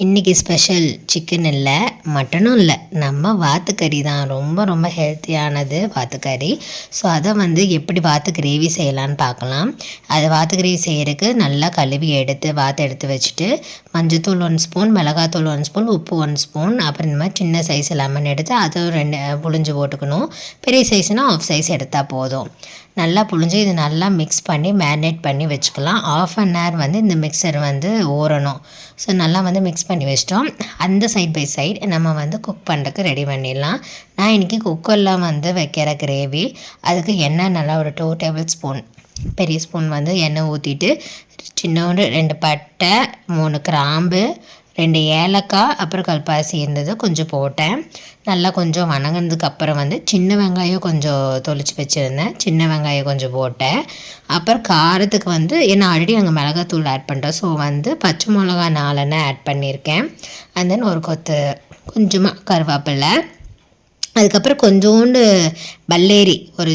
இன்றைக்கி special chicken இல்லை, மட்டனும் இல்லை, நம்ம வாத்துக்கறி தான். ரொம்ப ரொம்ப ஹெல்த்தியானது வாத்துக்கறி. ஸோ அதை எப்படி வாத்து கிரேவி செய்யலான்னு பார்க்கலாம். அது வாத்து கிரேவி செய்கிறதுக்கு நல்லா கழுவி வாத்தை எடுத்து வச்சுட்டு மஞ்சத்தூள் 1 ஸ்பூன், மிளகாத்தூள் 1 ஸ்பூன், உப்பு 1 ஸ்பூன், அப்புறம் இந்த மாதிரி சின்ன சைஸ் லெமன் எடுத்து அதை 2 புழிஞ்சு போட்டுக்கணும். பெரிய சைஸ்னால் ஆஃப் சைஸ் எடுத்தால் போதும். நல்லா புழிஞ்சு இது நல்லா மிக்ஸ் பண்ணி மேரினேட் பண்ணி வச்சுக்கலாம். 1/2 hour இந்த மிக்சர் ஊறணும். ஸோ நல்லா மிக்ஸ் பண்ணி வச்சிட்டோம். அந்த சைட் பை சைட் நம்ம குக் பண்ணுறதுக்கு ரெடி பண்ணிடலாம். நான் இன்றைக்கி குக்கரில் வைக்கிற கிரேவி. அதுக்கு எண்ணெய் நல்லா ஒரு 2 டேபிள் ஸ்பூன், பெரிய ஸ்பூன் எண்ணெய் ஊற்றிட்டு சின்னோண்டு 2 பட்டை, 3 கிராம்பு, 2 ஏலக்காய், அப்புறம் கல்பாசி இருந்தது கொஞ்சம் போட்டேன். நல்லா கொஞ்சம் வணங்கினதுக்கப்புறம் சின்ன வெங்காயம் கொஞ்சம் தொளிச்சு வச்சுருந்தேன். சின்ன வெங்காயம் கொஞ்சம் போட்டேன். அப்புறம் காரத்துக்கு ஏன்னா ஆல்ரெடி அங்கே மிளகாத்தூள் ஆட் பண்ணிட்டோம். ஸோ பச்சை மிளகா 4 ஆட் பண்ணியிருக்கேன். அண்ட் தென் ஒரு கொத்து கொஞ்சமாக கருவேப்பிலை, அதுக்கப்புறம் கொஞ்சோண்டு பல்லேரி, ஒரு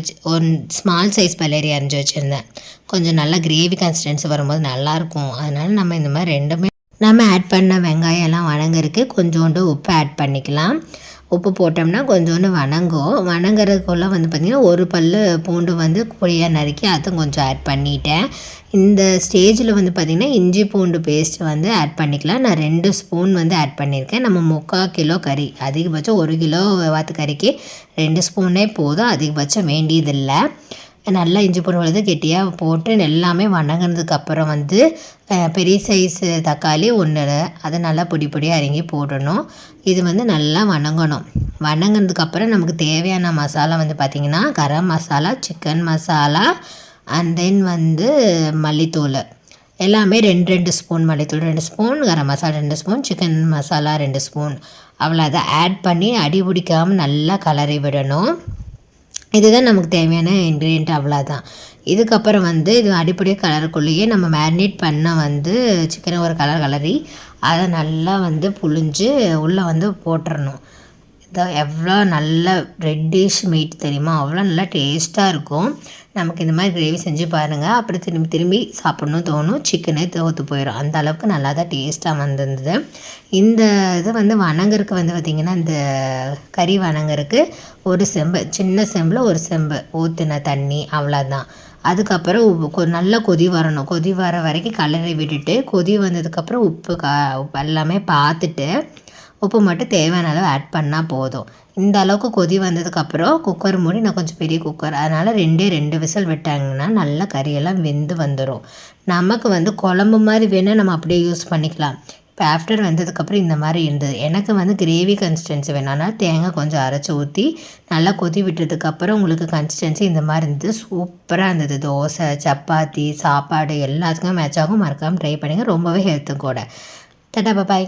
ஸ்மால் சைஸ் பல்லேரி அரைஞ்சி வச்சுருந்தேன். கொஞ்சம் நல்லா கிரேவி கன்சிஸ்டன்சி வரும்போது நல்லாயிருக்கும். அதனால் நம்ம இந்த மாதிரி ரெண்டுமே நம்ம ஆட் பண்ண வெங்காயம் எல்லாம் வணங்குறதுக்கு கொஞ்சோண்டு உப்பு ஆட் பண்ணிக்கலாம். உப்பு போட்டோம்னா கொஞ்சோண்டு வணங்குறதுக்குள்ளே பார்த்திங்கன்னா ஒரு பல் பூண்டு பொடியாக நறுக்கி அதுவும் கொஞ்சம் ஆட் பண்ணிட்டேன். இந்த ஸ்டேஜில் பார்த்திங்கன்னா இஞ்சி பூண்டு பேஸ்ட்டு ஆட் பண்ணிக்கலாம். நான் 2 ஸ்பூன் ஆட் பண்ணியிருக்கேன். நம்ம 3/4 கிலோ கறி, அதிகபட்சம் 1 கிலோ வாத்து கறிக்கு 2 ஸ்பூனே போதும், அதிகபட்சம் வேண்டியதில்லை. நல்லா இஞ்சி பூண்டு கெட்டியாக போட்டு எல்லாமே வணங்கினதுக்கப்புறம் பெரிய சைஸு தக்காளி 1, அதை நல்லா பொடியாக அரிங்கி போடணும். இது நல்லா வணங்கினதுக்கப்புறம் நமக்கு தேவையான மசாலா பார்த்திங்கன்னா garam masala, chicken masala, and then மல்லித்தூள் எல்லாமே 2 ஸ்பூன், மல்லித்தூள் 2 spoon, garam masala 2 spoon, chicken masala 2 spoon, அவ்வளோ அதை ஆட் பண்ணி அடி பிடிக்காமல் நல்லா கலரி விடணும். இதுதான் நமக்கு தேவையான இன்க்ரீடியன்ட், அவ்வளோதான். இதுக்கப்புறம் இது அடிப்படை கலருக்குள்ளேயே நம்ம மேரினேட் பண்ண சிக்கனை ஒரு கலரி அதை நல்லா புழிஞ்சு உள்ளே போட்டுறணும். இதை எவ்வளோ நல்ல ரெட்டிஷ் மீட் தெரியுமா, அவ்வளோ நல்லா டேஸ்ட்டாக இருக்கும். நமக்கு இந்த மாதிரி கிரேவி செஞ்சு பாருங்கள். அப்புறம் திரும்பி சாப்பிட்ணும் தோணும். சிக்கனே தோற்று போயிடும். அந்த அளவுக்கு நல்லா தான் டேஸ்ட்டாக வந்திருந்தது. இந்த இது வணங்குறதுக்கு பார்த்திங்கன்னா இந்த கறி வணங்குறதுக்கு ஒரு செம்பு, சின்ன செம்பில் ஒரு செம்பு ஊற்றின தண்ணி, அவ்வளோதான். அதுக்கப்புறம் நல்லா கொதி வரணும். கொதி வர வரைக்கும் கலரை விட்டுட்டு கொதி வந்ததுக்கப்புறம் உப்பு எல்லாமே பார்த்துட்டு உப்பு மட்டும் தேவையான அளவு ஆட் பண்ணால் போதும். இந்த அளவுக்கு கொதி வந்ததுக்கப்புறம் குக்கர் மூடி, நான் கொஞ்சம் பெரிய குக்கர், அதனால் 2 விசில் விட்டாங்கன்னா நல்லா கறியெல்லாம் வெந்து வந்துடும். நமக்கு குழம்பு மாதிரி வேணால் நம்ம அப்படியே யூஸ் பண்ணிக்கலாம். இப்போ ஆஃப்டர் வந்ததுக்கப்புறம் இந்த மாதிரி இருந்தது. எனக்கு கிரேவி கன்சிஸ்டன்சி வேணும்னா தேங்காய் கொஞ்சம் அரைச்சி ஊற்றி நல்லா கொதி விட்டதுக்கப்புறம் உங்களுக்கு கன்சிஸ்டன்சி இந்த மாதிரி இருந்தது. சூப்பராக இருந்தது. தோசை, சப்பாத்தி, சாப்பாடு எல்லாத்துக்கும் மேட்ச் ஆகும். மறக்காமல் ட்ரை பண்ணுங்கள். ரொம்பவே ஹெல்த்தும் கூட. டாடா, பாய்.